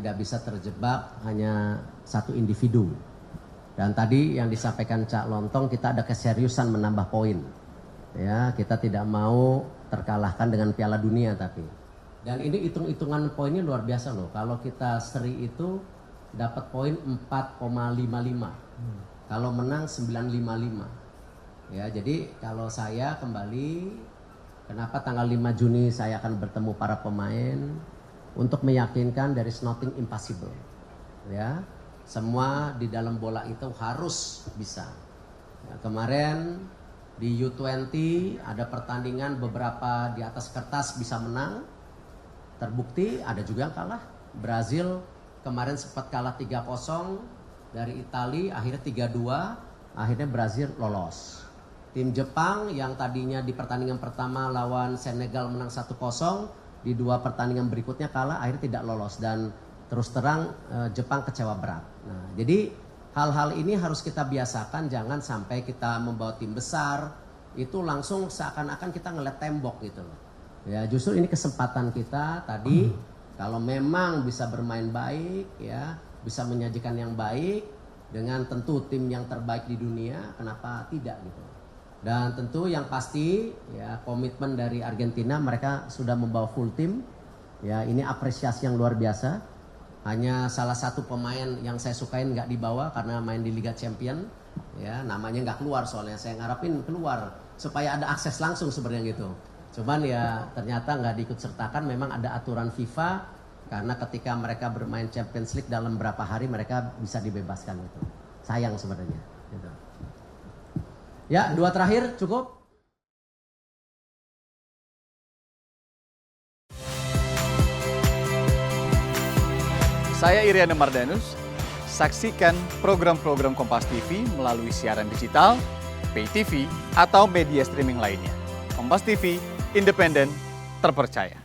tidak bisa terjebak hanya satu individu. Dan tadi yang disampaikan Cak Lontong, kita ada keseriusan menambah poin. Ya, kita tidak mau terkalahkan dengan Piala Dunia tapi. Dan ini hitung-hitungan poinnya luar biasa loh. Kalau kita seri itu dapat poin 4,55. Kalau menang 9,55. Ya, jadi kalau saya kembali, kenapa tanggal 5 Juni saya akan bertemu para pemain untuk meyakinkan there is nothing impossible. Ya, semua di dalam bola itu harus bisa. Ya, kemarin di U20 ada pertandingan beberapa di atas kertas bisa menang. Terbukti ada juga yang kalah. Brazil kemarin sempat kalah 3-0 dari Italia, akhirnya 3-2, akhirnya Brazil lolos. Tim Jepang yang tadinya di pertandingan pertama lawan Senegal menang 1-0, di 2 pertandingan berikutnya kalah, akhirnya tidak lolos. Dan terus terang Jepang kecewa berat. Nah, jadi hal-hal ini harus kita biasakan, jangan sampai kita membawa tim besar, itu langsung seakan-akan kita ngeliat tembok gitu loh. Ya, justru ini kesempatan kita tadi, kalau memang bisa bermain baik, ya, bisa menyajikan yang baik, dengan tentu tim yang terbaik di dunia, kenapa tidak gitu. Dan tentu yang pasti ya komitmen dari Argentina, mereka sudah membawa full tim. Ya, ini apresiasi yang luar biasa. Hanya salah satu pemain yang saya sukain nggak dibawa karena main di Liga Champion. Ya, namanya nggak keluar soalnya. Saya ngarepin keluar supaya ada akses langsung sebenarnya gitu. Cuman ya ternyata nggak diikut sertakan. Memang ada aturan FIFA karena ketika mereka bermain Champions League dalam berapa hari mereka bisa dibebaskan gitu. Sayang sebenarnya. Gitu. Ya, 2 terakhir cukup. Saya Iriana Mardanus. Saksikan program-program Kompas TV melalui siaran digital, pay TV, atau media streaming lainnya. Kompas TV, independen, terpercaya.